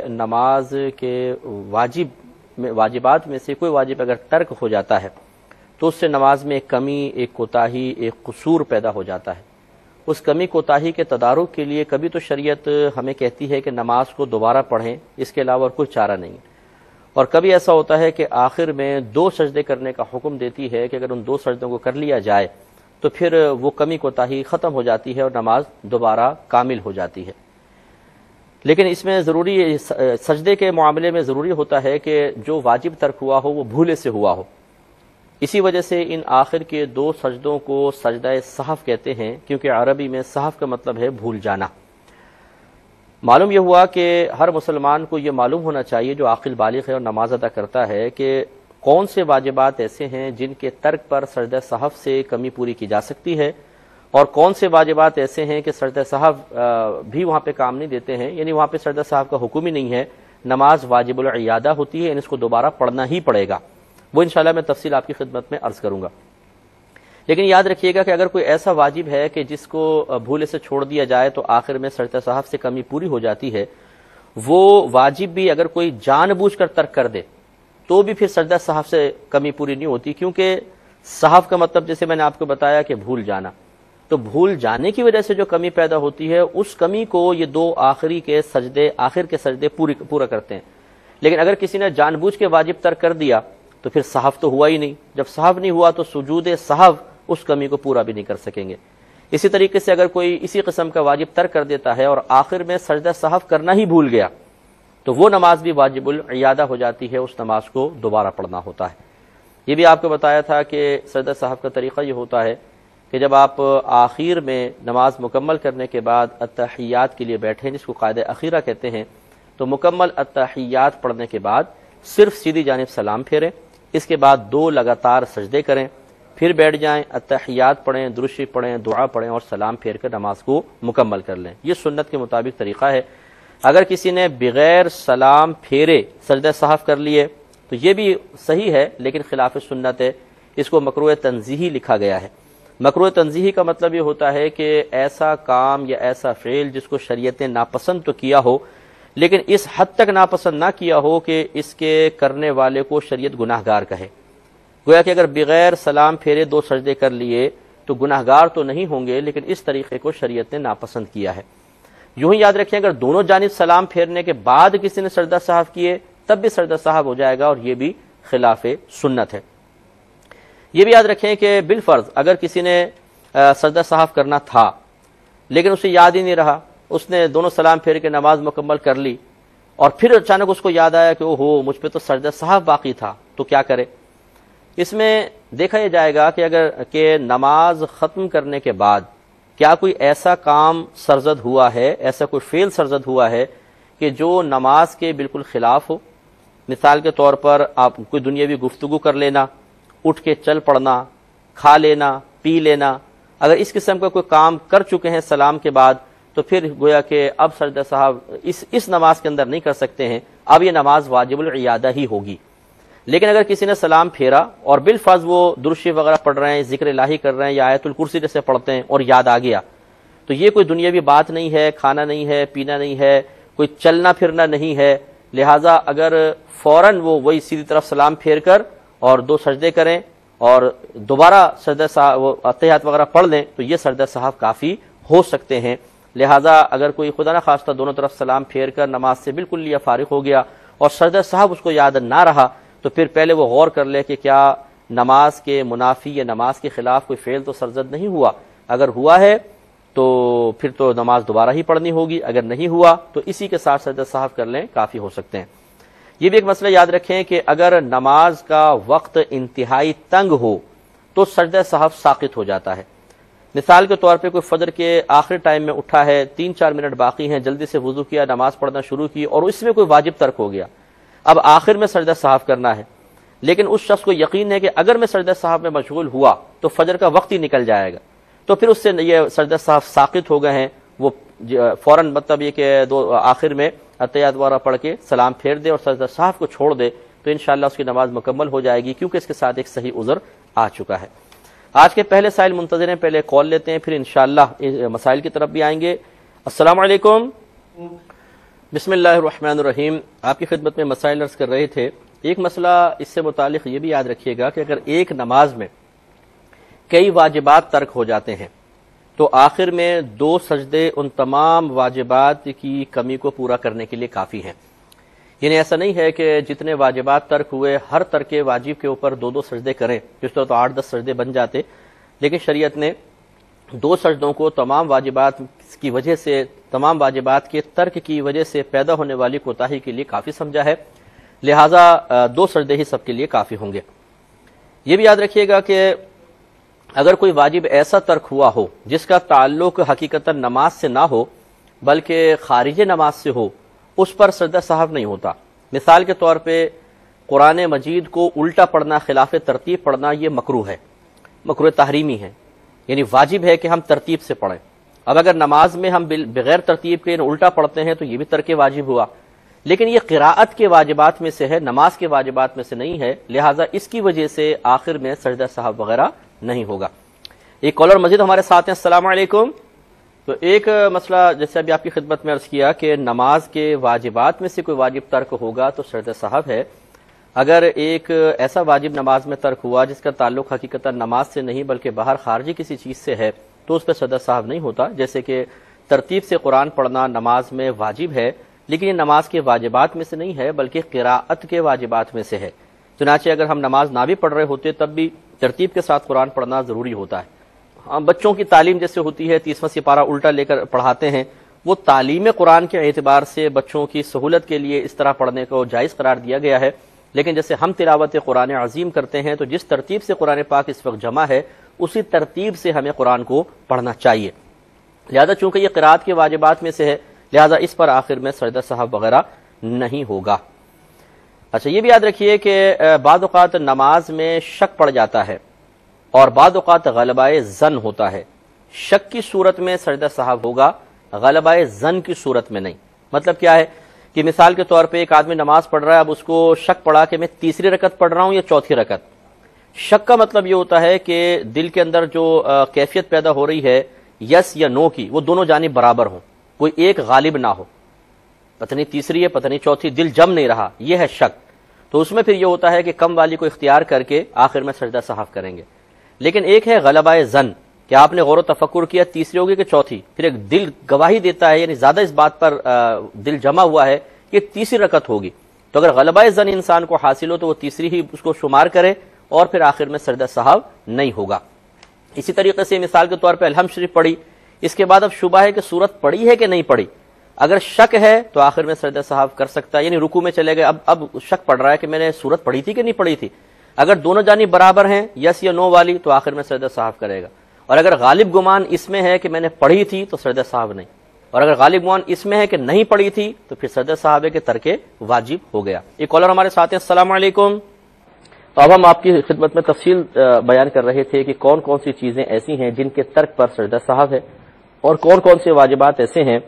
نماز کے واجبات میں سے کوئی واجب اگر ترک ہو جاتا ہے تو اس سے نماز میں ایک کمی، ایک کوتاہی، ایک قصور پیدا ہو جاتا ہے۔ اس کمی کوتاہی کے تدارک کے لیے کبھی تو شریعت ہمیں کہتی ہے کہ نماز کو دوبارہ پڑھیں، اس کے علاوہ کوئی چارہ نہیں، اور کبھی ایسا ہوتا ہے کہ آخر میں 2 سجدے کرنے کا حکم دیتی ہے کہ اگر ان 2 سجدوں کو کر لیا جائے تو پھر وہ کمی کوتاہی ختم ہو جاتی ہے اور نماز دوبارہ کامل ہو جاتی ہے۔ لیکن اس میں ضروری سجدے کے معاملے میں ضروری ہوتا ہے کہ جو واجب ترک ہوا ہو وہ بھولے سے ہوا ہو۔ اسی وجہ سے ان آخر کے 2 سجدوں کو سجدہ سہو کہتے ہیں، کیونکہ عربی میں سہو کا مطلب ہے بھول جانا۔ معلوم یہ ہوا کہ ہر مسلمان کو یہ معلوم ہونا چاہیے جو عاقل بالغ ہے اور نماز ادا کرتا ہے کہ کون سے واجبات ایسے ہیں جن کے ترک پر سجدہ سہو سے کمی پوری کی جا سکتی ہے، اور کون سے واجبات ایسے ہیں کہ سجدہ سہو بھی وہاں پہ کام نہیں دیتے ہیں، یعنی وہاں پہ سجدہ سہو کا حکم ہی نہیں ہے، نماز واجب العیادہ ہوتی ہے، یعنی اس کو دوبارہ پڑھنا ہی پڑے گا۔ وہ انشاءاللہ میں تفصیل آپ کی خدمت میں عرض کروں گا۔ لیکن یاد رکھیے گا کہ اگر کوئی ایسا واجب ہے کہ جس کو بھولے سے چھوڑ دیا جائے تو آخر میں سجدہ سہو سے کمی پوری ہو جاتی ہے، وہ واجب بھی اگر کوئی جان بوجھ کر ترک کر دے تو بھی پھر سجدہ سہو سے کمی پوری نہیں ہوتی، کیونکہ سہو کا مطلب جیسے میں نے آپ کو بتایا کہ بھول جانا، تو بھول جانے کی وجہ سے جو کمی پیدا ہوتی ہے اس کمی کو یہ 2 آخر کے سجدے پورا کرتے ہیں۔ لیکن اگر کسی نے جان بوجھ کے واجب ترک کر دیا تو پھر سہو تو ہوا ہی نہیں، جب سہو نہیں ہوا تو سجود سہو اس کمی کو پورا بھی نہیں کر سکیں گے۔ اسی طریقے سے اگر کوئی اسی قسم کا واجب ترک کر دیتا ہے اور آخر میں سجدہ سہو کرنا ہی بھول گیا تو وہ نماز بھی واجب العیادہ ہو جاتی ہے، اس نماز کو دوبارہ پڑھنا ہوتا ہے۔ یہ بھی آپ کو بتایا تھا کہ سجدہ سہو کا طریقہ یہ ہوتا ہے کہ جب آپ آخر میں نماز مکمل کرنے کے بعد التحیات کے لیے بیٹھیں، جس کو قاعدہ اخیرہ کہتے ہیں، تو مکمل التحیات پڑھنے کے بعد صرف سیدھی جانب سلام پھیریں، اس کے بعد 2 لگاتار سجدے کریں، پھر بیٹھ جائیں، التحیات پڑھیں، درود شریف پڑھیں، دعا پڑھیں اور سلام پھیر کر نماز کو مکمل کر لیں۔ یہ سنت کے مطابق طریقہ ہے۔ اگر کسی نے بغیر سلام پھیرے سجدہ سہو کر لیے تو یہ بھی صحیح ہے لیکن خلاف سنت ہے، اس کو مکروہ تنزیہی لکھا گیا ہے۔ مکروہ تنزیہی کا مطلب یہ ہوتا ہے کہ ایسا کام یا ایسا فعل جس کو شریعت نے ناپسند تو کیا ہو لیکن اس حد تک ناپسند نہ کیا ہو کہ اس کے کرنے والے کو شریعت گناہگار کہے۔ گویا کہ اگر بغیر سلام پھیرے 2 سجدے کر لیے تو گناہگار تو نہیں ہوں گے لیکن اس طریقے کو شریعت نے ناپسند کیا ہے۔ یوں ہی یاد رکھیں اگر دونوں جانب سلام پھیرنے کے بعد کسی نے سجدہ سہو کیے تب بھی سجدہ سہو ہو جائے گا اور یہ بھی خلاف سنت ہے۔ یہ بھی یاد رکھیں کہ بالفرض اگر کسی نے سجدہ سہو کرنا تھا لیکن اسے یاد ہی نہیں رہا، اس نے دونوں سلام پھیر کے نماز مکمل کر لی اور پھر اچانک اس کو یاد آیا کہ اوہو مجھ پہ تو سجدہ سہو باقی تھا، تو کیا کرے؟ اس میں دیکھا یہ جائے گا کہ اگر نماز ختم کرنے کے بعد کیا کوئی ایسا کام سرزد ہوا ہے، ایسا کوئی فعل سرزد ہوا ہے کہ جو نماز کے بالکل خلاف ہو۔ مثال کے طور پر آپ کوئی دنیاوی گفتگو کر لینا، اٹھ کے چل پڑنا، کھا لینا، پی لینا، اگر اس قسم کا کوئی کام کر چکے ہیں سلام کے بعد تو پھر گویا کہ اب سجدہ سہو اس نماز کے اندر نہیں کر سکتے ہیں، اب یہ نماز واجب العیادہ ہی ہوگی۔ لیکن اگر کسی نے سلام پھیرا اور بالفرض وہ درود شریف وغیرہ پڑھ رہے ہیں، ذکر الہی کر رہے ہیں یا آیت الکرسی جیسے پڑھتے ہیں اور یاد آ گیا، تو یہ کوئی دنیاوی بات نہیں ہے، کھانا نہیں ہے، پینا نہیں ہے، کوئی چلنا پھرنا نہیں ہے، لہٰذا اگر فوراً وہ وہی سیدھی طرف سلام پھیر کر اور 2 سجدے کریں اور دوبارہ سجدہ التحیات وغیرہ پڑھ لیں تو یہ سجدہ سہو کافی ہو سکتے ہیں۔ لہٰذا اگر کوئی خدا نہ خواستہ دونوں طرف سلام پھیر کر نماز سے بالکل لیا فارغ ہو گیا اور سجدہ سہو اس کو یاد نہ رہا تو پھر پہلے وہ غور کر لے کہ کیا نماز کے منافی یا نماز کے خلاف کوئی فعل تو سرزد نہیں ہوا، اگر ہوا ہے تو پھر تو نماز دوبارہ ہی پڑھنی ہوگی، اگر نہیں ہوا تو اسی کے ساتھ سجدہ سہو کر لیں، کافی ہو سکتے ہیں۔ یہ بھی ایک مسئلہ یاد رکھیں کہ اگر نماز کا وقت انتہائی تنگ ہو تو سجدہ سہو ساقط ہو جاتا ہے۔ مثال کے طور پہ کوئی فجر کے آخری ٹائم میں اٹھا ہے، 3-4 منٹ باقی ہیں، جلدی سے وضو کیا، نماز پڑھنا شروع کی اور اس میں کوئی واجب ترک ہو گیا، اب آخر میں سجدہ سہو کرنا ہے، لیکن اس شخص کو یقین ہے کہ اگر میں سجدہ سہو میں مشغول ہوا تو فجر کا وقت ہی نکل جائے گا، تو پھر اس سے یہ سجدہ سہو ساقط ہو گئے ہیں، وہ فوراً مطلب یہ کہ آخر میں التحیات وغیرہ پڑھ کے سلام پھیر دے اور سجدہ سہو کو چھوڑ دے تو انشاءاللہ اس کی نماز مکمل ہو جائے گی، کیونکہ اس کے ساتھ ایک صحیح عذر آ چکا ہے۔ آج کے پہلے سائل منتظر ہیں، پہلے کال لیتے ہیں، پھر انشاءاللہ مسائل کی طرف بھی آئیں گے۔ السلام علیکم۔ بسم اللہ الرحمن الرحیم. آپ کی خدمت میں مسائل عرض کر رہے تھے. ایک مسئلہ اس سے متعلق یہ بھی یاد رکھیے گا کہ اگر ایک نماز میں کئی واجبات ترک ہو جاتے ہیں تو آخر میں 2 سجدے ان تمام واجبات کی کمی کو پورا کرنے کے لیے کافی ہیں. یعنی ایسا نہیں ہے کہ جتنے واجبات ترک ہوئے ہر ترک واجب کے اوپر 2 سجدے کریں، جس طرح تو 8-10 سجدے بن جاتے، لیکن شریعت نے 2 سجدوں کو تمام واجبات کی وجہ سے، تمام واجبات کے ترک کی وجہ سے پیدا ہونے والی کوتاہی کے لیے کافی سمجھا ہے، لہٰذا 2 سجدے ہی سب کے لیے کافی ہوں گے. یہ بھی یاد رکھیے گا کہ اگر کوئی واجب ایسا ترک ہوا ہو جس کا تعلق حقیقتاً نماز سے نہ ہو بلکہ خارج نماز سے ہو، اس پر سجدہ سہو نہیں ہوتا. مثال کے طور پہ قرآن مجید کو الٹا پڑھنا، خلاف ترتیب پڑھنا، یہ مکروہ ہے، مکروہ تحریمی ہے. یعنی واجب ہے کہ ہم ترتیب سے پڑھیں. اب اگر نماز میں ہم بغیر ترتیب کے الٹا پڑھتے ہیں تو یہ بھی ترک واجب ہوا، لیکن یہ قراءت کے واجبات میں سے ہے، نماز کے واجبات میں سے نہیں ہے، لہٰذا اس کی وجہ سے آخر میں سجدہ سہو وغیرہ نہیں ہوگا. ایک کالر مزید ہمارے ساتھ ہیں. السلام علیکم. تو ایک مسئلہ جیسے ابھی آپ کی خدمت میں عرض کیا کہ نماز کے واجبات میں سے کوئی واجب ترک ہوگا تو سجدہ سہو ہے. اگر ایک ایسا واجب نماز میں ترک ہوا جس کا تعلق حقیقتاً نماز سے نہیں بلکہ باہر خارجی کسی چیز سے ہے تو اس پہ سجدہ سہو نہیں ہوتا. جیسے کہ ترتیب سے قرآن پڑھنا نماز میں واجب ہے، لیکن یہ نماز کے واجبات میں سے نہیں ہے بلکہ قراءت کے واجبات میں سے ہے. چنانچہ اگر ہم نماز نہ بھی پڑھ رہے ہوتے تب بھی ترتیب کے ساتھ قرآن پڑھنا ضروری ہوتا ہے. بچوں کی تعلیم جیسے ہوتی ہے 30واں سپارہ الٹا لے کر پڑھاتے ہیں، وہ تعلیم قرآن کے اعتبار سے بچوں کی سہولت کے لیے اس طرح پڑھنے کو جائز قرار دیا گیا ہے. لیکن جیسے ہم تلاوت قرآن عظیم کرتے ہیں تو جس ترتیب سے قرآن پاک اس وقت جمع ہے اسی ترتیب سے ہمیں قرآن کو پڑھنا چاہیے. لہذا چونکہ یہ قرات کے واجبات میں سے ہے لہذا اس پر آخر میں سجدہ سہو وغیرہ نہیں ہوگا. اچھا یہ بھی یاد رکھیے کہ بعض اوقات نماز میں شک پڑ جاتا ہے اور بعض اوقات غلبہ ظن ہوتا ہے. شک کی صورت میں سجدہ سہو ہوگا، غلبہ ظن کی صورت میں نہیں. مطلب کیا ہے کہ مثال کے طور پہ ایک آدمی نماز پڑھ رہا ہے، اب اس کو شک پڑا کہ میں تیسری رکعت پڑھ رہا ہوں یا چوتھی رکعت. شک کا مطلب یہ ہوتا ہے کہ دل کے اندر جو کیفیت پیدا ہو رہی ہے یس یا نو کی، وہ دونوں جانب برابر ہوں، کوئی ایک غالب نہ ہو. پتہ نہیں تیسری ہے پتہ نہیں چوتھی، دل جم نہیں رہا، یہ ہے شک. تو اس میں پھر یہ ہوتا ہے کہ کم والی کو اختیار کر کے آخر میں سجدہ سہو کریں گے. لیکن ایک ہے غلبہ ظن کہ آپ نے غور و تفکر کیا تیسری ہوگی کہ چوتھی، پھر ایک دل گواہی دیتا ہے، یعنی زیادہ اس بات پر دل جمع ہوا ہے کہ تیسری رکعت ہوگی. تو اگر غلبہ ظن انسان کو حاصل ہو تو وہ تیسری ہی اس کو شمار کرے اور پھر آخر میں سجدہ سہو نہیں ہوگا. اسی طریقے سے مثال کے طور پہ الحمد شریف پڑھی، اس کے بعد اب شبہ ہے کہ سورت پڑھی ہے کہ نہیں پڑھی. اگر شک ہے تو آخر میں سجدہ سہو کر سکتا ہے، یعنی رکوع میں چلے گئے، اب شک پڑ رہا ہے کہ میں نے سورت پڑھی تھی کہ نہیں پڑھی تھی. اگر دونوں جانب برابر ہیں یس یا نو والی تو آخر میں سجدہ سہو کرے گا. اور اگر غالب گمان اس میں ہے کہ میں نے پڑھی تھی تو سجدہ سہو نہیں، اور اگر غالب گمان اس میں ہے کہ نہیں پڑھی تھی تو پھر سجدہ سہو کے ترک واجب ہو گیا. ایک کالر ہمارے ساتھ ہیں. السلام علیکم. تو اب ہم آپ کی خدمت میں تفصیل بیان کر رہے تھے کہ کون کون سی چیزیں ایسی ہیں جن کے ترک پر سجدہ سہو ہے اور کون کون سے واجبات ایسے ہیں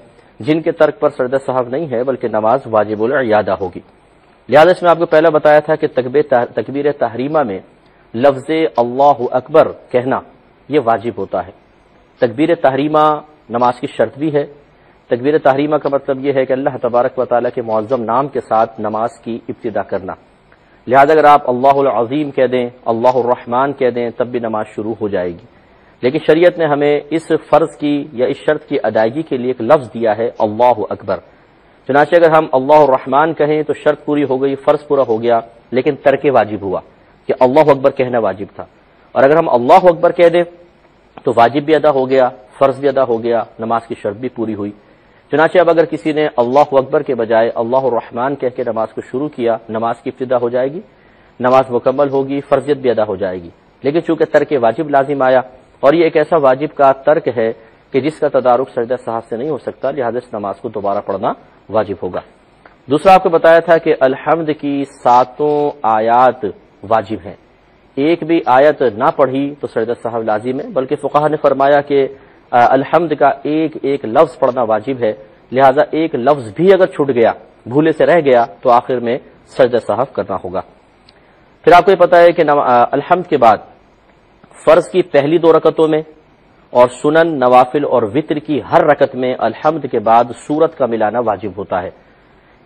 جن کے ترک پر سجدہ سہو نہیں ہے بلکہ نماز واجب العیادہ ہوگی. لہذا اس میں آپ کو پہلا بتایا تھا کہ تکبیر تحریمہ میں لفظ اللہ اکبر کہنا یہ واجب ہوتا ہے. تکبیر تحریمہ نماز کی شرط بھی ہے. تکبیر تحریمہ کا مطلب یہ ہے کہ اللہ تبارک و تعالیٰ کے معظم نام کے ساتھ نماز کی ابتدا کرنا. لہذا اگر آپ اللہ العظیم کہہ دیں، اللہ الرحمن کہہ دیں تب بھی نماز شروع ہو جائے گی. لیکن شریعت نے ہمیں اس فرض کی یا اس شرط کی ادائیگی کے لیے ایک لفظ دیا ہے اللہ اکبر. چنانچہ اگر ہم اللہ الرحمن کہیں تو شرط پوری ہو گئی، فرض پورا ہو گیا، لیکن ترک واجب ہوا کہ اللہ اکبر کہنا واجب تھا. اور اگر ہم اللہ اکبر کہہ دیں تو واجب بھی ادا ہو گیا، فرض بھی ادا ہو گیا، نماز کی شرط بھی پوری ہوئی. چنانچہ اب اگر کسی نے اللہ اکبر کے بجائے اللہ الرحمن کہہ کے نماز کو شروع کیا، نماز کی ابتدا ہو جائے گی، نماز مکمل ہوگی، فرضیت بھی ادا ہو جائے گی. لیکن چونکہ ترک واجب لازم آیا اور یہ ایک ایسا واجب کا ترک ہے کہ جس کا تدارک سجدہ سہو سے نہیں ہو سکتا، لہذا اس نماز کو دوبارہ پڑھنا واجب ہوگا. دوسرا آپ کو بتایا تھا کہ الحمد کی 7 آیات واجب ہیں. ایک بھی آیت نہ پڑھی تو سجدہ سہو لازم ہے، بلکہ فقہا نے فرمایا کہ الحمد کا ایک ایک لفظ پڑھنا واجب ہے. لہذا ایک لفظ بھی اگر چھوٹ گیا، بھولے سے رہ گیا تو آخر میں سجدہ سہو کرنا ہوگا. پھر آپ کو یہ پتا ہے کہ الحمد کے بعد فرض کی پہلی 2 رکعتوں میں اور سنن، نوافل اور وتر کی ہر رکعت میں الحمد کے بعد سورت کا ملانا واجب ہوتا ہے.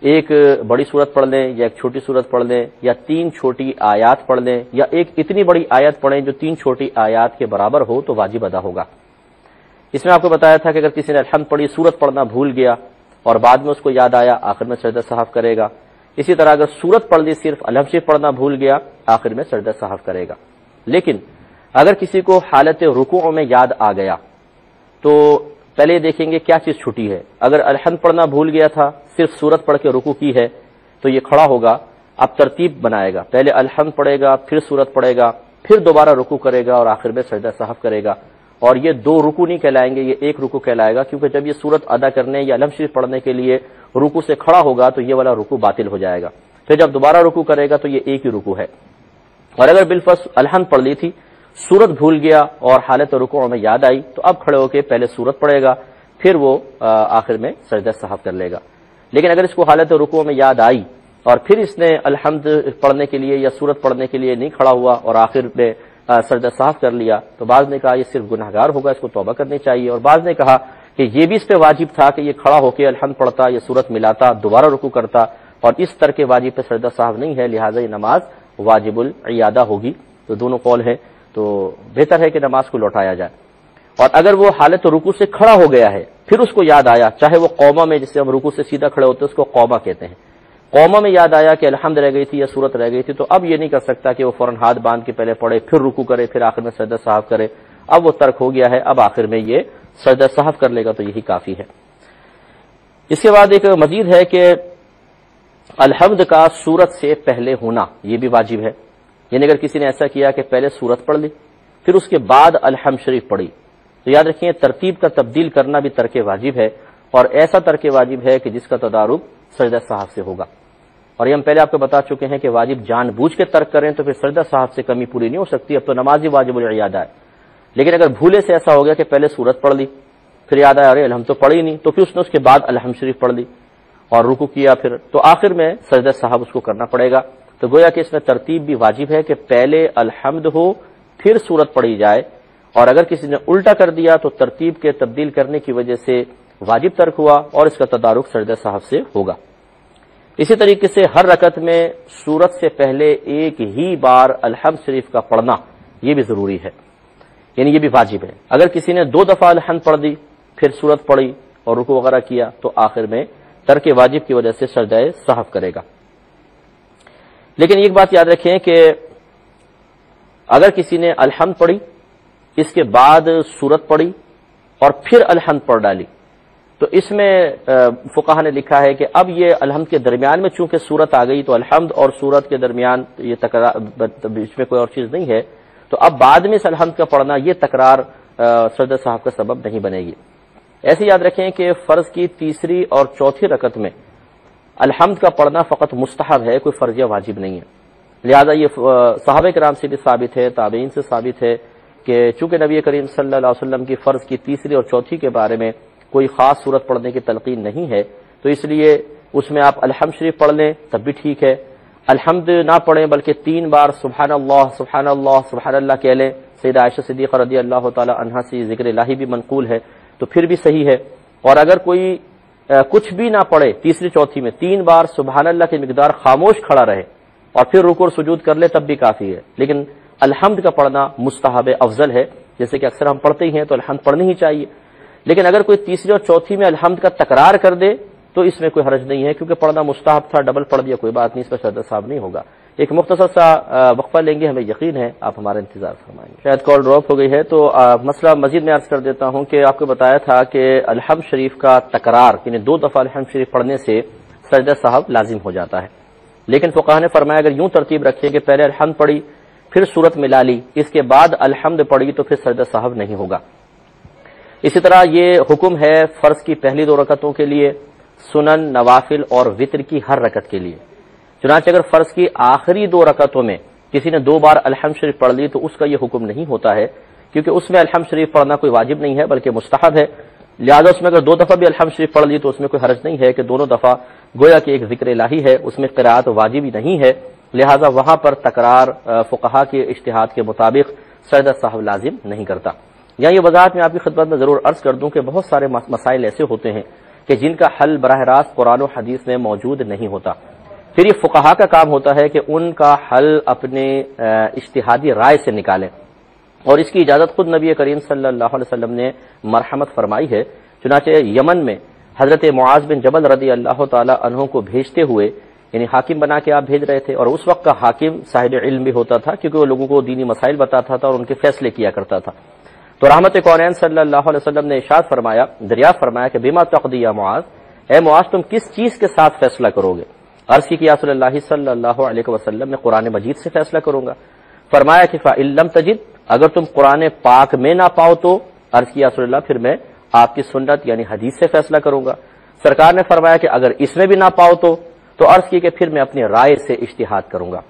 ایک بڑی صورت پڑھ لیں یا ایک چھوٹی صورت پڑھ لیں یا 3 چھوٹی آیات پڑھ لیں یا ایک اتنی بڑی آیت پڑھیں جو 3 چھوٹی آیات کے برابر ہو تو واجب ادا ہوگا۔ اس میں آپ کو بتایا تھا کہ اگر کسی نے الحمد پڑھی، صورت پڑھنا بھول گیا اور بعد میں اس کو یاد آیا، آخر میں سجدہ سہو کرے گا۔ اسی طرح اگر صورت پڑھ لی، صرف الحمد شریف پڑھنا بھول گیا، آخر میں سجدہ سہو کرے گا۔ لیکن اگر کسی کو حالت رکوع میں یاد آ گیا تو پہلے دیکھیں گے کیا چیز چھٹی ہے۔ اگر الحمد پڑھنا بھول گیا تھا، صرف سورت پڑھ کے رکوع کی ہے تو یہ کھڑا ہوگا، اب ترتیب بنائے گا، پہلے الحمد پڑھے گا، پھر سورت پڑھے گا، پھر دوبارہ رکوع کرے گا اور آخر میں سجدہ سہو کرے گا۔ اور یہ 2 رکوع نہیں کہلائیں گے، یہ 1 رکوع کہلائے گا، کیونکہ جب یہ سورت ادا کرنے یا الحمد شریف پڑھنے کے لیے رکوع سے کھڑا ہوگا تو یہ والا رکوع باطل ہو جائے گا۔ پھر جب دوبارہ رکوع کرے گا تو یہ 1 ہی رکوع ہے۔ اور اگر بالفرض الحمد پڑھ لی تھی، سورت بھول گیا اور حالت رکوع میں یاد آئی تو اب کھڑے ہو کے پہلے سورت پڑھے گا، پھر وہ آخر میں سجدہ سہو کر لے گا۔ لیکن اگر اس کو حالت رکوع میں یاد آئی اور پھر اس نے الحمد پڑھنے کے لیے یا سورت پڑھنے کے لیے نہیں کھڑا ہوا اور آخر میں سجدہ سہو کر لیا تو بعض نے کہا یہ صرف گنہگار ہوگا، اس کو توبہ کرنی چاہیے، اور بعض نے کہا کہ یہ بھی اس پہ واجب تھا کہ یہ کھڑا ہو کے الحمد پڑھتا، یہ سورت ملاتا، دوبارہ رکوع کرتا، اور اس ترک واجب پہ سجدہ سہو نہیں ہے، لہٰذا یہ نماز واجب العیادہ ہوگی۔ تو دونوں قول ہیں، تو بہتر ہے کہ نماز کو لوٹایا جائے۔ اور اگر وہ حالت رکوع سے کھڑا ہو گیا ہے، پھر اس کو یاد آیا، چاہے وہ قوما میں، جس سے ہم رکوع سے سیدھا کھڑے ہوتے ہیں اس کو قوما کہتے ہیں، قوما میں یاد آیا کہ الحمد رہ گئی تھی یا سورت رہ گئی تھی، تو اب یہ نہیں کر سکتا کہ وہ فوراً ہاتھ باندھ کے پہلے پڑھے، پھر رکوع کرے، پھر آخر میں سجدہ سہو کرے۔ اب وہ ترک ہو گیا ہے، اب آخر میں یہ سجدہ سہو کر لے گا تو یہی کافی ہے۔ اس کے بعد ایک مزید ہے کہ الحمد کا سورت سے پہلے ہونا، یہ بھی واجب ہے۔ یعنی اگر کسی نے ایسا کیا کہ پہلے سورت پڑھ لی پھر اس کے بعد الحمد شریف پڑھی تو یاد رکھیں ترتیب کا تبدیل کرنا بھی ترک واجب ہے، اور ایسا ترک واجب ہے کہ جس کا تدارک سجدہ سہو سے ہوگا۔ اور یہ ہم پہلے آپ کو بتا چکے ہیں کہ واجب جان بوجھ کے ترک کریں تو پھر سجدہ سہو سے کمی پوری نہیں ہو سکتی، اب تو نماز ہی واجب العیادہ ہے۔ لیکن اگر بھولے سے ایسا ہو گیا کہ پہلے سورت پڑھ لی پھر یاد آیا ارے الحمد تو پڑھی نہیں، تو پھر اس نے اس کے بعد الحمد شریف پڑھ لی اور رکوع کیا، پھر تو آخر میں سجدہ سہو اس کو کرنا پڑے گا۔ تو گویا کہ اس میں ترتیب بھی واجب ہے کہ پہلے الحمد ہو پھر سورت پڑھی جائے، اور اگر کسی نے الٹا کر دیا تو ترتیب کے تبدیل کرنے کی وجہ سے واجب ترک ہوا اور اس کا تدارک سجدہ سہو سے ہوگا۔ اسی طریقے سے ہر رکعت میں سورت سے پہلے ایک ہی بار الحمد شریف کا پڑھنا یہ بھی ضروری ہے، یعنی یہ بھی واجب ہے۔ اگر کسی نے 2 دفعہ الحمد پڑھ دی پھر سورت پڑھی اور رکوع وغیرہ کیا تو آخر میں ترک واجب کی وجہ سے سجدہ سہو کرے گا۔ لیکن ایک بات یاد رکھیں کہ اگر کسی نے الحمد پڑھی اس کے بعد سورت پڑھی اور پھر الحمد پڑھ ڈالی تو اس میں فقہا نے لکھا ہے کہ اب یہ الحمد کے درمیان میں چونکہ سورت آ گئی تو الحمد اور سورت کے درمیان یہ تکرار، اس میں کوئی اور چیز نہیں ہے، تو اب بعد میں اس الحمد کا پڑھنا یہ تکرار سجدہ سہو کا سبب نہیں بنے گی۔ ایسے یاد رکھیں کہ فرض کی تیسری اور چوتھی رکعت میں الحمد کا پڑھنا فقط مستحب ہے، کوئی فرض یا واجب نہیں ہے۔ لہذا یہ صحابہ کرام سے بھی ثابت ہے، تابعین سے ثابت ہے کہ چونکہ نبی کریم صلی اللہ علیہ وسلم کی فرض کی تیسری اور چوتھی کے بارے میں کوئی خاص صورت پڑھنے کی تلقین نہیں ہے، تو اس لیے اس میں آپ الحمد شریف پڑھ لیں تب بھی ٹھیک ہے۔ الحمد نہ پڑھیں بلکہ 3 بار سبحان اللہ سبحان اللہ سبحان اللہ کہہ لیں، سیدہ عائشہ صدیقہ رضی اللہ تعالی عنہا سے ذکر الہی بھی منقول ہے تو پھر بھی صحیح ہے۔ اور اگر کوئی کچھ بھی نہ پڑھے تیسری چوتھی میں 3 بار سبحان اللہ کی مقدار خاموش کھڑا رہے اور پھر رکوع اور سجود کر لے تب بھی کافی ہے، لیکن الحمد کا پڑھنا مستحب افضل ہے، جیسے کہ اکثر ہم پڑھتے ہی ہیں تو الحمد پڑھنی ہی چاہیے۔ لیکن اگر کوئی تیسری اور چوتھی میں الحمد کا تکرار کر دے تو اس میں کوئی حرج نہیں ہے، کیونکہ پڑھنا مستحب تھا، ڈبل پڑھ دیا کوئی بات نہیں، اس پر سجدہ سہو نہیں ہوگا۔ ایک مختصر سا وقفہ لیں گے، ہمیں یقین ہے آپ ہمارا انتظار فرمائیں گے۔ شاید کال ڈراپ ہو گئی ہے تو مسئلہ مزید میں عرض کر دیتا ہوں کہ آپ کو بتایا تھا کہ الحمد شریف کا تکرار یعنی 2 دفعہ الحمد شریف پڑھنے سے سجدہ سہو لازم ہو جاتا ہے، لیکن فقہا نے فرمایا اگر یوں ترتیب رکھیں کہ پہلے الحمد پڑھی پھر سورت ملا لی، اس کے بعد الحمد پڑھی تو پھر سجدہ سہو نہیں ہوگا۔ اسی طرح یہ حکم ہے فرض کی پہلی 2 رکعتوں کے لیے، سنن، نوافل اور وتر کی ہر رکعت کے لیے۔ چنانچہ اگر فرض کی آخری 2 رکعتوں میں کسی نے 2 بار الحمد شریف پڑھ لی تو اس کا یہ حکم نہیں ہوتا ہے، کیونکہ اس میں الحمد شریف پڑھنا کوئی واجب نہیں ہے بلکہ مستحب ہے، لہذا اس میں اگر 2 دفعہ بھی الحمد شریف پڑھ لی تو اس میں کوئی حرج نہیں ہے کہ دونوں دفعہ گویا کہ ایک ذکر الہی ہے، اس میں قرات واجب ہی نہیں ہے، لہذا وہاں پر تکرار فقہا کے اجتہاد کے مطابق سجدہ سہو لازم نہیں کرتا۔ یہاں یہ وضاحت میں آپ کی خدمت میں ضرور عرض کر دوں کہ بہت سارے مسائل ایسے ہوتے ہیں کہ جن کا حل براہ راست قرآن و حدیث میں موجود نہیں ہوتا، پھر یہ فقہا کا کام ہوتا ہے کہ ان کا حل اپنے اجتہادی رائے سے نکالیں، اور اس کی اجازت خود نبی کریم صلی اللہ علیہ وسلم نے مرحمت فرمائی ہے۔ چنانچہ یمن میں حضرت معاذ بن جبل رضی اللہ تعالی عنہ کو بھیجتے ہوئے، یعنی حاکم بنا کے آپ بھیج رہے تھے، اور اس وقت کا حاکم صاحب علم بھی ہوتا تھا کیونکہ وہ لوگوں کو دینی مسائل بتاتا تھا اور ان کے فیصلے کیا کرتا تھا، تو رحمت کونین صلی اللہ علیہ وسلم نے ارشاد فرمایا، دریافت فرمایا کہ بما تقضی یا معاذ، اے معاذ تم کس چیز کے ساتھ فیصلہ کرو گے؟ عرض کی کہ یا رسول اللہ صلی اللہ علیہ وسلم میں قرآن مجید سے فیصلہ کروں گا۔ فرمایا کہ فَإِن لَّمْ تَجِدْ، اگر تم قرآن پاک میں نہ پاؤ تو؟ عرض کی یا رسول اللہ پھر میں آپ کی سنت یعنی حدیث سے فیصلہ کروں گا۔ سرکار نے فرمایا کہ اگر اس میں بھی نہ پاؤ تو عرض کی کہ پھر میں اپنی رائے سے اجتہاد کروں گا۔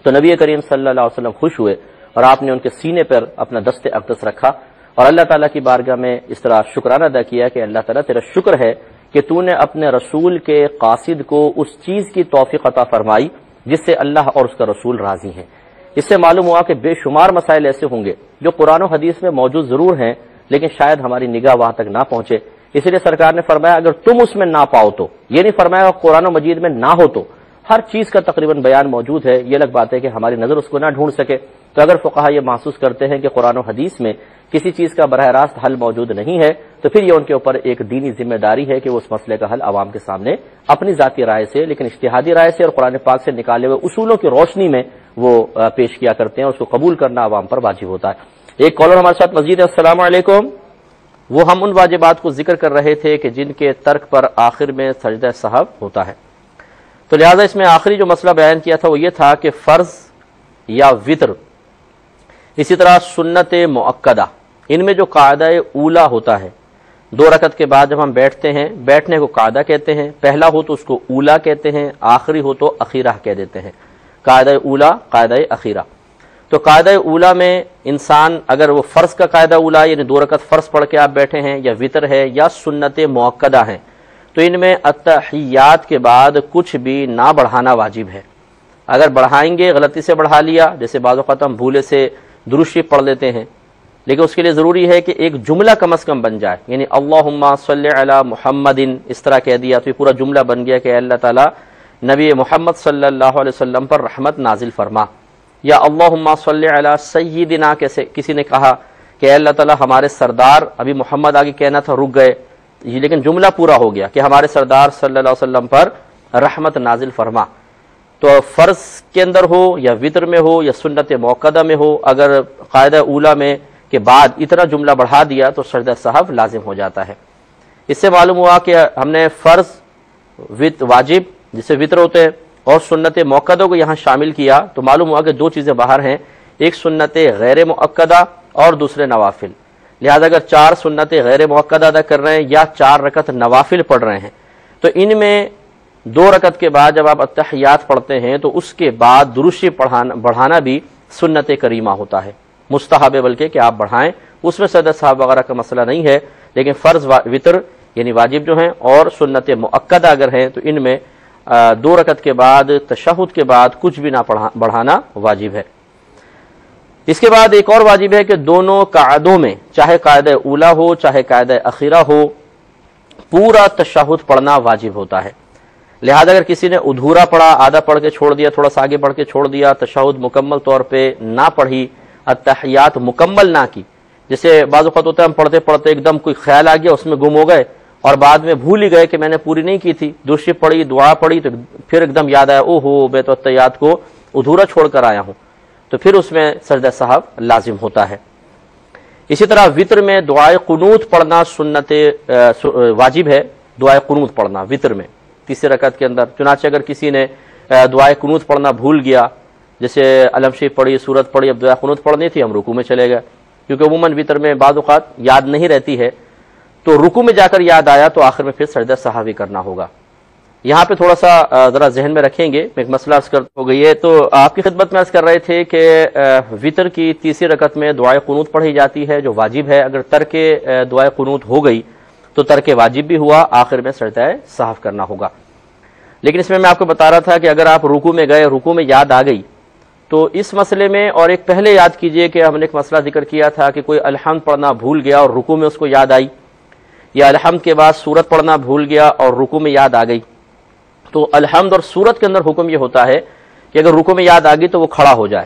تو نبی کریم صلی اللہ علیہ وسلم خوش ہوئے اور آپ نے ان کے سینے پر اپنا دست اقدس رکھا اور اللہ تعالیٰ کی بارگاہ میں اس طرح شکرانہ ادا کیا کہ اللہ تعالیٰ تیرا شکر ہے کہ تو نے اپنے رسول کے قاصد کو اس چیز کی توفیق عطا فرمائی جس سے اللہ اور اس کا رسول راضی ہیں۔ اس سے معلوم ہوا کہ بے شمار مسائل ایسے ہوں گے جو قرآن و حدیث میں موجود ضرور ہیں لیکن شاید ہماری نگاہ وہاں تک نہ پہنچے، اس لیے سرکار نے فرمایا اگر تم اس میں نہ پاؤ تو، یہ نہیں فرمایا قرآن و مجید میں نہ ہو تو، ہر چیز کا تقریباً بیان موجود ہے، یہ الگ بات ہے کہ ہماری نظر اس کو نہ ڈھونڈ سکے۔ تو اگر فقہا یہ محسوس کرتے ہیں کہ قرآن و حدیث میں کسی چیز کا براہ راست حل موجود نہیں ہے تو پھر یہ ان کے اوپر ایک دینی ذمہ داری ہے کہ وہ اس مسئلے کا حل عوام کے سامنے اپنی ذاتی رائے سے، لیکن اجتہادی رائے سے اور قرآن پاک سے نکالے ہوئے اصولوں کی روشنی میں وہ پیش کیا کرتے ہیں، اس کو قبول کرنا عوام پر واجب ہوتا ہے۔ ایک کالر ہمارے ساتھ مزید ہے، السلام علیکم۔ وہ ہم ان واجبات کو ذکر کر رہے تھے کہ جن کے ترک پر آخر میں سجدہ سہو ہوتا ہے، تو لہٰذا اس میں آخری جو مسئلہ بیان کیا تھا وہ یہ تھا کہ فرض یا وتر، اسی طرح سنت مؤکدہ، ان میں جو قاعدہ اولا ہوتا ہے، 2 رکعت کے بعد جب ہم بیٹھتے ہیں، بیٹھنے کو قاعدہ کہتے ہیں، پہلا ہو تو اس کو اولا کہتے ہیں، آخری ہو تو اخیرہ کہہ دیتے ہیں، قاعدہ اولا، قاعدہ اخیرہ۔ تو قاعدہ اولا میں انسان اگر وہ فرض کا قاعدہ اولا یعنی 2 رکعت فرض پڑھ کے آپ بیٹھے ہیں، یا وتر ہے یا سنت مؤکدہ ہیں، تو ان میں التحیات کے بعد کچھ بھی نہ بڑھانا واجب ہے۔ اگر بڑھائیں گے، غلطی سے بڑھا لیا، جیسے بعض اوقات ہم بھولے سے درود شریف پڑھ لیتے ہیں، لیکن اس کے لیے ضروری ہے کہ ایک جملہ کم از کم بن جائے، یعنی اللہم صلی علی محمد، اس طرح کہہ دیا تو یہ پورا جملہ بن گیا کہ اللہ تعالیٰ نبی محمد صلی اللہ علیہ وسلم پر رحمت نازل فرما، یا اللہم صلی علی سیدنا، کیسے کسی نے کہا کہ اللہ تعالیٰ ہمارے سردار، ابھی محمد آگے کہنا تھا رک گئے، لیکن جملہ پورا ہو گیا کہ ہمارے سردار صلی اللہ علیہ وسلم پر رحمت نازل فرما۔ تو فرض کے اندر ہو یا وتر میں ہو یا سنت مؤکدہ میں ہو، اگر قاعدہ اولا میں کے بعد اتنا جملہ بڑھا دیا تو سجدہ سہو لازم ہو جاتا ہے۔ اس سے معلوم ہوا کہ ہم نے فرض، واجب جسے وتر ہوتے ہیں، اور سنت مؤکدہ کو یہاں شامل کیا تو معلوم ہوا کہ 2 چیزیں باہر ہیں، ایک سنت غیر مؤکدہ اور دوسرے نوافل۔ لہذا اگر 4 سنت غیر مؤکدہ ادا کر رہے ہیں یا 4 رکعت نوافل پڑھ رہے ہیں تو ان میں 2 رکعت کے بعد جب آپ التحیات پڑھتے ہیں تو اس کے بعد درود شریف بڑھانا بھی سنت کریمہ ہوتا ہے، مستحب ہے بلکہ کہ آپ بڑھائیں، اس میں سجدہ سہو وغیرہ کا مسئلہ نہیں ہے، لیکن فرض وتر یعنی واجب جو ہیں اور سنت مؤکدہ اگر ہیں تو ان میں 2 رکعت کے بعد تشہد کے بعد کچھ بھی نہ بڑھانا واجب ہے۔ اس کے بعد ایک اور واجب ہے کہ دونوں قعدوں میں، چاہے قاعدہ اولا ہو چاہے قاعدہ اخیرہ ہو، پورا تشہد پڑھنا واجب ہوتا ہے۔ لہذا اگر کسی نے ادھورا پڑھا، آدھا پڑھ کے چھوڑ دیا، تھوڑا سا آگے پڑھ کے چھوڑ دیا، تشہد مکمل طور پہ نہ پڑھی، التحیات مکمل نہ کی، جیسے بعض اوقات ہوتا ہے ہم پڑھتے پڑھتے ایک دم کوئی خیال آ گیا، اس میں گم ہو گئے اور بعد میں بھول ہی گئے کہ میں نے پوری نہیں کی تھی، درود شریف پڑھی، دعا پڑھی، تو پھر ایک دم یاد آیا او ہو میں تو التحیات کو ادھورا چھوڑ کر آیا ہوں، تو پھر اس میں سجدہ سہو لازم ہوتا ہے۔ اسی طرح وتر میں دعائے قنوت پڑھنا سنت واجب ہے، دعائے قنوت پڑھنا وتر میں 3 رکعت کے اندر۔ چنانچہ اگر کسی نے دعائے قنوت پڑھنا بھول گیا، جیسے علم شریف پڑھی، سورت پڑھی، اب دعائے قنوت پڑھنی تھی، ہم رکوع میں چلے گئے، کیونکہ عموماً وتر میں بعض اوقات یاد نہیں رہتی ہے، تو رکوع میں جا کر یاد آیا تو آخر میں پھر سجدہ سہو ہی کرنا ہوگا۔ یہاں پہ تھوڑا سا ذرا ذہن میں رکھیں گے، ایک مسئلہ عرض ہو گئی ہے، تو آپ کی خدمت میں عرض کر رہے تھے کہ وتر کی 3 رکعت میں دعائے قنوت پڑھی جاتی ہے جو واجب ہے، اگر ترک دعائے قنوت ہو گئی تو ترک واجب بھی ہوا، آخر میں سجدہ سہو کرنا ہوگا۔ لیکن اس میں آپ کو بتا رہا تھا کہ اگر آپ رکوع میں گئے، رکوع میں یاد آ گئی، تو اس مسئلے میں اور ایک پہلے یاد کیجئے کہ ہم نے ایک مسئلہ ذکر کیا تھا کہ کوئی الحمد پڑھنا بھول گیا اور رکوع میں اس کو یاد آئی، یا الحمد کے بعد سورت پڑھنا بھول گیا اور رکوع میں یاد آ گئی، تو الحمد اور سورت کے اندر حکم یہ ہوتا ہے کہ اگر رکوع میں یاد آ گئی تو وہ کھڑا ہو جائے،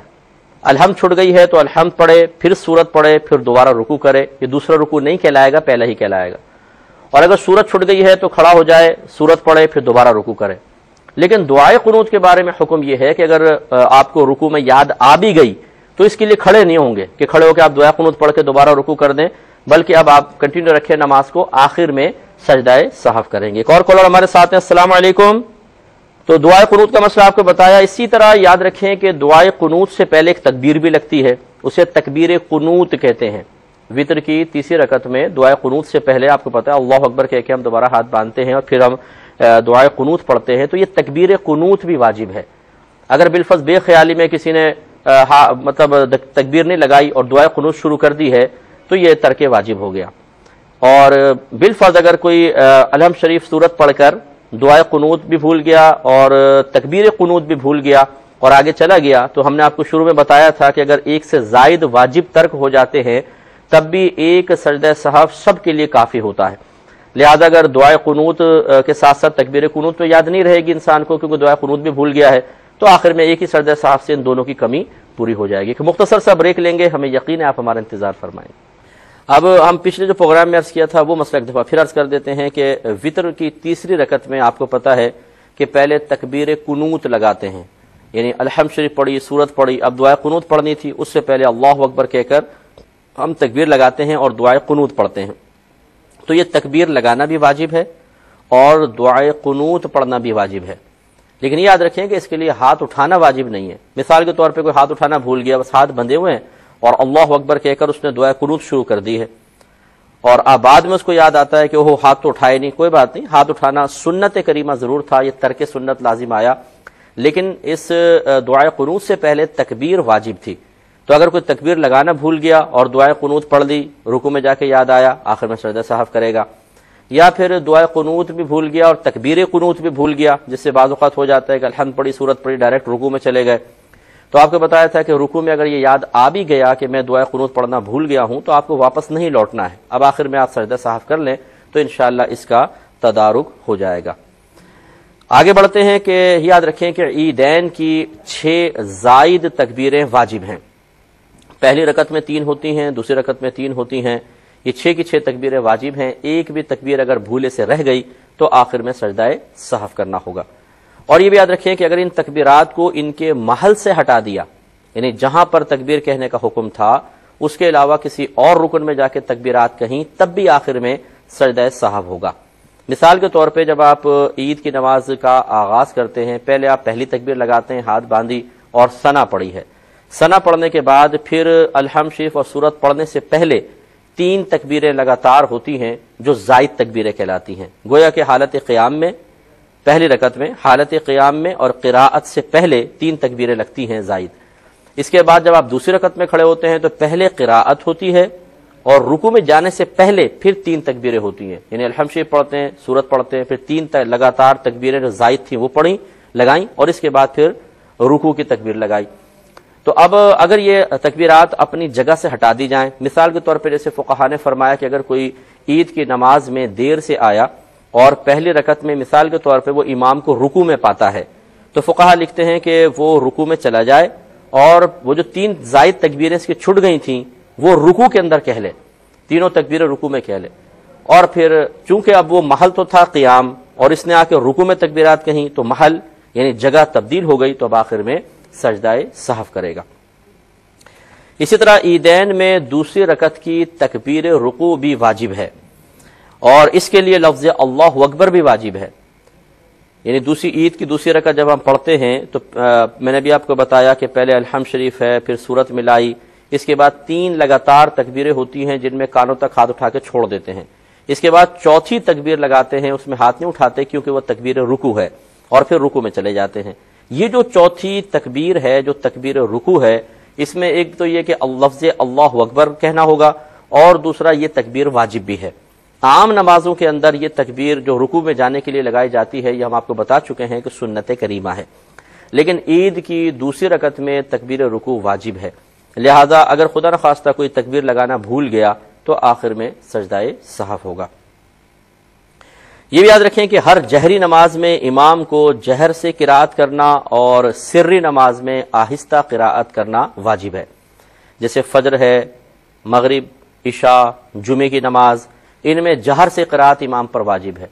الحمد چھٹ گئی ہے تو الحمد پڑھے، پھر سورت پڑھے، پھر دوبارہ رکوع کرے، یہ دوسرا رکوع نہیں کہلائے گا، پہلا ہی کہلائے گا۔ اور اگر سورت چھٹ گئی ہے تو کھڑا ہو جائے، سورت پڑھے، پھر دوبارہ رکوع کرے۔ لیکن دعائے قنوت کے بارے میں حکم یہ ہے کہ اگر آپ کو رکوع میں یاد آ بھی گئی تو اس کے لیے کھڑے نہیں ہوں گے کہ کھڑے ہو کے آپ دعائے قنوت پڑھ کے دوبارہ رکوع کر دیں، بلکہ اب آپ کنٹینیو رکھیں نماز کو، آخر میں سجدہ سہو کریں گے۔ ایک اور کالر ہمارے ساتھ ہیں، السلام علیکم۔ تو دعائے قنوت کا مسئلہ آپ کو بتایا۔ اسی طرح یاد رکھیں کہ دعائے قنوت سے پہلے ایک تکبیر بھی لگتی ہے، اسے تکبیر قنوت کہتے ہیں۔ وتر کی تیسری رکعت میں دعائے قنوت سے پہلے آپ کو پتہ ہے اللہ اکبر کہہ کے ہم دوبارہ ہاتھ باندھتے ہیں اور پھر ہم دعائے قنوت پڑھتے ہیں، تو یہ تکبیر قنوت بھی واجب ہے۔ اگر بالفرض بے خیالی میں کسی نے مطلب تکبیر نہیں لگائی اور دعائے قنوت شروع کر دی ہے تو یہ ترک واجب ہو گیا۔ اور بالفرض اگر کوئی الحمد شریف سورت پڑھ کر دعائے قنوت بھی بھول گیا اور تکبیر قنوت بھی بھول گیا اور آگے چلا گیا، تو ہم نے آپ کو شروع میں بتایا تھا کہ اگر ایک سے زائد واجب ترک ہو جاتے ہیں تب بھی ایک سجدہ سہو سب کے لیے کافی ہوتا ہے۔ لہذا اگر دعائے قنوت کے ساتھ ساتھ تکبیر قنوت تو یاد نہیں رہے گی انسان کو کیونکہ دعائے قنوت بھی بھول گیا ہے، تو آخر میں ایک ہی سجدہ سہو سے ان دونوں کی کمی پوری ہو جائے گی۔ کہ مختصر سا بریک لیں گے، ہمیں یقین ہے آپ ہمارا انتظار فرمائیں۔ اب ہم پچھلے جو پروگرام میں عرض کیا تھا وہ مسئلہ ایک دفعہ پھر عرض کر دیتے ہیں کہ وتر کی تیسری رکعت میں آپ کو پتہ ہے کہ پہلے تکبیر قنوت لگاتے ہیں، یعنی الحمد شریف پڑھی، سورت پڑھی، اب دعائے قنوت پڑھنی تھی، اس سے پہلے اللہ اکبر کہہ کر ہم تکبیر لگاتے ہیں اور دعائے قنوت پڑھتے ہیں۔ تو یہ تکبیر لگانا بھی واجب ہے اور دعائے قنوت پڑھنا بھی واجب ہے، لیکن یہ یاد رکھیں کہ اس کے لیے ہاتھ اٹھانا واجب نہیں ہے۔ مثال کے طور پہ کوئی ہاتھ اٹھانا بھول گیا، بس ہاتھ بندھے ہوئے ہیں اور اللہ اکبر کہہ کر اس نے دعائے قنوت شروع کر دی ہے اور اب بعد میں اس کو یاد آتا ہے کہ وہ ہاتھ تو اٹھائے نہیں، کوئی بات نہیں، ہاتھ اٹھانا سنت کریمہ ضرور تھا، یہ ترک سنت لازم آیا، لیکن اس دعائے قنوت سے پہلے تکبیر واجب تھی۔ تو اگر کوئی تکبیر لگانا بھول گیا اور دعائے قنوت پڑھ لی، رکوع میں جا کے یاد آیا، آخر میں سجدہ سہو کرے گا، یا پھر دعائے قنوت بھی بھول گیا اور تکبیر قنوت بھی بھول گیا، جس سے بعض اوقات ہو جاتا ہے کہ الحمد پڑھی، سورت پڑھی، ڈائریکٹ رکوع میں چلے گئے۔ تو آپ کو بتایا تھا کہ رکوع میں اگر یہ یاد آ بھی گیا کہ میں دعائے قنوت پڑھنا بھول گیا ہوں تو آپ کو واپس نہیں لوٹنا ہے، اب آخر میں آپ سجدہ سہو کر لیں تو انشاءاللہ اس کا تدارک ہو جائے گا۔ آگے بڑھتے ہیں کہ یاد رکھیں کہ عیدین کی 6 زائد تکبیریں واجب ہیں۔ پہلی رکعت میں 3 ہوتی ہیں، دوسری رکعت میں 3 ہوتی ہیں، یہ 6 کی 6 تکبیریں واجب ہیں۔ ایک بھی تکبیر اگر بھولے سے رہ گئی تو آخر میں سجدہ سہو کرنا ہوگا۔ اور یہ بھی یاد رکھیں کہ اگر ان تکبیرات کو ان کے محل سے ہٹا دیا، یعنی جہاں پر تکبیر کہنے کا حکم تھا اس کے علاوہ کسی اور رکن میں جا کے تکبیرات کہیں، تب بھی آخر میں سجدہ سہو ہوگا۔ مثال کے طور پہ جب آپ عید کی نماز کا آغاز کرتے ہیں، پہلے آپ پہلی تکبیر لگاتے ہیں، ہاتھ باندھی اور ثنا پڑھی ہے، ثنا پڑھنے کے بعد پھر الحمد شریف اور سورت پڑھنے سے پہلے 3 تکبیریں لگاتار ہوتی ہیں جو زائد تکبیریں کہلاتی ہیں۔ گویا کہ حالت قیام میں، پہلی رکعت میں حالت قیام میں اور قراءت سے پہلے 3 تکبیریں لگتی ہیں زائد۔ اس کے بعد جب آپ دوسری رکعت میں کھڑے ہوتے ہیں تو پہلے قراءت ہوتی ہے اور رکوع میں جانے سے پہلے پھر 3 تکبیریں ہوتی ہیں، یعنی الحمد شریف پڑھتے ہیں، سورت پڑھتے ہیں، پھر 3 لگاتار تکبیریں جو زائد تھیں وہ پڑھیں، لگائیں اور اس کے بعد پھر رکوع کی تکبیر لگائی۔ تو اب اگر یہ تکبیرات اپنی جگہ سے ہٹا دی جائیں، مثال کے طور پہ جیسے فقہا نے فرمایا کہ اگر کوئی عید کی نماز میں دیر سے آیا اور پہلی رکعت میں مثال کے طور پہ وہ امام کو رکوع میں پاتا ہے، تو فقہا لکھتے ہیں کہ وہ رکوع میں چلا جائے اور وہ جو 3 زائد تکبیریں اس کی چھٹ گئی تھیں وہ رکوع کے اندر کہہ لے، تینوں تکبیریں رکوع میں کہہ لے، اور پھر چونکہ اب وہ محل تو تھا قیام اور اس نے آ کے رکوع میں تکبیرات کہیں تو محل یعنی جگہ تبدیل ہو گئی، تو اب آخر میں سجدہ سہو کرے گا۔ اسی طرح عیدین میں دوسری رکعت کی تکبیر رکوع بھی واجب ہے اور اس کے لیے لفظ اللہ اکبر بھی واجب ہے، یعنی دوسری عید کی دوسری رکعت جب ہم پڑھتے ہیں تو میں نے بھی آپ کو بتایا کہ پہلے الحمد شریف ہے، پھر سورت ملائی، اس کے بعد 3 لگاتار تکبیریں ہوتی ہیں جن میں کانوں تک ہاتھ اٹھا کے چھوڑ دیتے ہیں، اس کے بعد چوتھی تکبیر لگاتے ہیں، اس میں ہاتھ نہیں اٹھاتے کیونکہ وہ تکبیر رکوع ہے، اور پھر رکوع میں چلے جاتے ہیں۔ یہ جو چوتھی تکبیر ہے، جو تکبیر رکوع ہے، اس میں ایک تو یہ کہ لفظ اللہ اکبر کہنا ہوگا اور دوسرا یہ تکبیر واجب بھی ہے۔ عام نمازوں کے اندر یہ تکبیر جو رکوع میں جانے کے لیے لگائی جاتی ہے، یہ ہم آپ کو بتا چکے ہیں کہ سنت کریمہ ہے، لیکن عید کی دوسری رکعت میں تکبیر رکوع واجب ہے، لہذا اگر خدا نخواستہ کوئی تکبیر لگانا بھول گیا تو آخر میں سجدہ سہو ہوگا۔ یہ بھی یاد رکھیں کہ ہر جہری نماز میں امام کو جہر سے قراءت کرنا اور سری نماز میں آہستہ قراءت کرنا واجب ہے. جیسے فجر ہے، مغرب، عشاء، جمعے کی نماز، ان میں جہر سے قراءت امام پر واجب ہے.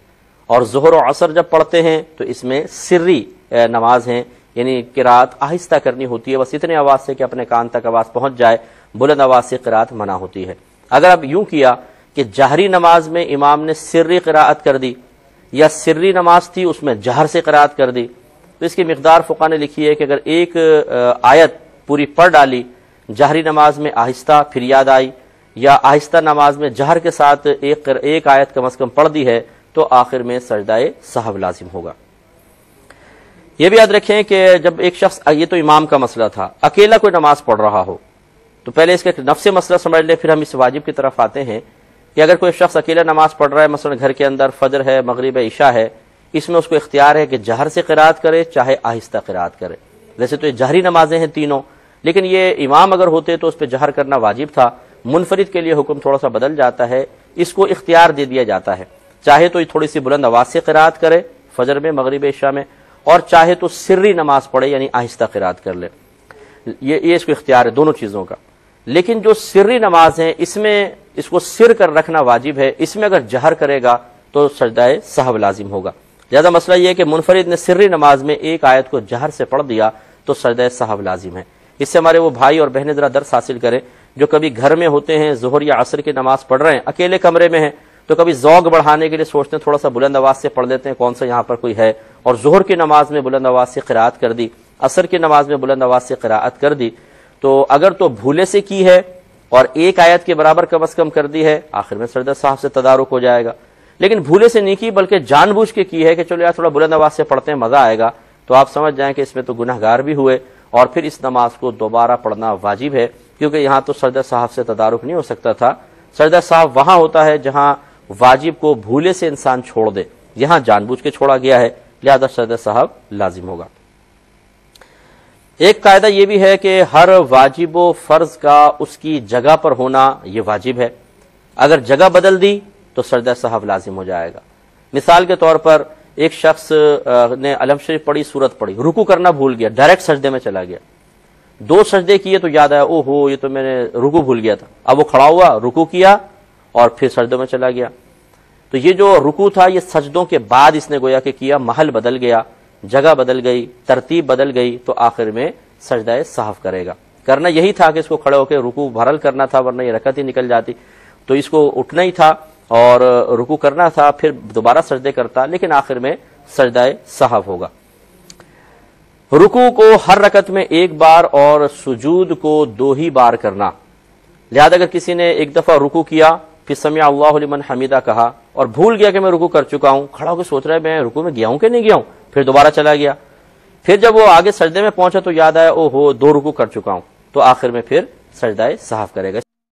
اور ظہر و عصر جب پڑھتے ہیں تو اس میں سری نماز ہیں، یعنی قراءت آہستہ کرنی ہوتی ہے، بس اتنے آواز سے کہ اپنے کان تک آواز پہنچ جائے، بلند آواز سے قراءت منع ہوتی ہے. اگر اب یوں کیا کہ جہری نماز میں امام نے سری قراءت کر دی یا سری نماز تھی اس میں جہر سے قراءت کر دی، تو اس کی مقدار فقہاء نے لکھی ہے کہ اگر ایک آیت پوری پڑھ ڈالی جہری نماز میں آہستہ، پھر یاد آئی، یا آہستہ نماز میں جہر کے ساتھ ایک آیت کم از کم پڑھ دی ہے، تو آخر میں سجدہ سہو لازم ہوگا. یہ بھی یاد رکھیں کہ جب ایک شخص، یہ تو امام کا مسئلہ تھا، اکیلا کوئی نماز پڑھ رہا ہو تو پہلے اس کے نفس مسئلہ سمجھ لیں، پھر ہم اس واجب کی طرف آتے ہیں کہ اگر کوئی شخص اکیلا نماز پڑھ رہا ہے، مثلا گھر کے اندر فجر ہے، مغرب ہے، عشاء ہے، اس میں اس کو اختیار ہے کہ جہر سے قراءت کرے چاہے آہستہ قراءت کرے. ویسے تو یہ جہری نمازیں ہیں تینوں، لیکن یہ امام اگر ہوتے تو اس پہ جہر کرنا واجب تھا. منفرد کے لیے حکم تھوڑا سا بدل جاتا ہے، اس کو اختیار دے دیا جاتا ہے، چاہے تو تھوڑی سی بلند آواز سے قراءت کرے فجر میں، مغرب، عشاء میں، اور چاہے تو سری نماز پڑھے یعنی آہستہ قراءت کر لے. یہ اس کو اختیار ہے دونوں چیزوں کا. لیکن جو سری نماز ہے اس میں اس کو سر کر رکھنا واجب ہے، اس میں اگر جہر کرے گا تو سجدہ سہو لازم ہوگا. زیادہ مسئلہ یہ ہے کہ منفرد نے سری نماز میں ایک آیت کو جہر سے پڑھ دیا تو سجدہ سہو لازم ہے. اس سے ہمارے وہ بھائی اور بہنیں ذرا درس حاصل کریں جو کبھی گھر میں ہوتے ہیں، ظہر یا عصر کی نماز پڑھ رہے ہیں، اکیلے کمرے میں ہیں، تو کبھی ذوق بڑھانے کے لیے سوچتے ہیں تھوڑا سا بلند آواز سے پڑھ لیتے ہیں، کون سا یہاں پر کوئی ہے، اور ظہر کی نماز میں بلند آواز سے قراءت کر دی، عصر کی نماز میں بلند آواز سے قراءت کر دی. تو اگر تو بھولے سے کی ہے اور ایک آیت کے برابر کم از کم کر دی ہے، آخر میں سجدہ سہو سے تدارک ہو جائے گا. لیکن بھولے سے نہیں کی بلکہ جان بوجھ کے کی ہے کہ چلو یار تھوڑا بلند آواز سے پڑھتے ہیں مزہ آئے گا، تو آپ سمجھ جائیں کہ اس میں تو گناہ گار بھی ہوئے، اور پھر اس نماز کو دوبارہ پڑھنا واجب ہے، کیونکہ یہاں تو سجدہ سہو سے تدارک نہیں ہو سکتا تھا. سجدہ سہو وہاں ہوتا ہے جہاں واجب کو بھولے سے انسان چھوڑ دے، یہاں جان بوجھ کے چھوڑا گیا ہے، لہذا سجدہ سہو لازم ہوگا. ایک قاعدہ یہ بھی ہے کہ ہر واجب و فرض کا اس کی جگہ پر ہونا یہ واجب ہے. اگر جگہ بدل دی تو سجدہ سہو لازم ہو جائے گا. مثال کے طور پر ایک شخص نے علم شریف پڑھی، سورت پڑھی، رکوع کرنا بھول گیا، ڈائریکٹ سجدے میں چلا گیا. 2 سجدے کیے تو یاد آیا، او ہو یہ تو میں نے رکوع بھول گیا تھا. اب وہ کھڑا ہوا، رکوع کیا اور پھر سجدوں میں چلا گیا. تو یہ جو رکوع تھا یہ سجدوں کے بعد اس نے گویا کہ کیا، محل بدل گیا، جگہ بدل گئی، ترتیب بدل گئی، تو آخر میں سجدہ سہو کرے گا. کرنا یہی تھا کہ اس کو کھڑے ہو کے رکوع بھرل کرنا تھا، ورنہ یہ رکعت ہی نکل جاتی. تو اس کو اٹھنا ہی تھا اور رکوع کرنا تھا، پھر دوبارہ سجدے کرتا، لیکن آخر میں سجدہ سہو ہوگا. رکوع کو ہر رکعت میں 1 بار اور سجود کو 2 ہی بار کرنا. لہذا اگر کسی نے ایک دفعہ رکوع کیا، پھر سمع اللہ لمن حمیدہ کہا اور بھول گیا کہ میں رکوع کر چکا ہوں، کھڑا ہو کے سوچ رہا ہے میں رکوع میں گیا ہوں کہ نہیں گیا ہوں، پھر دوبارہ چلا گیا، پھر جب وہ آگے سجدے میں پہنچا تو یاد آیا او ہو 2 رکوع کر چکا ہوں، تو آخر میں پھر سجدہ سہو کرے گا.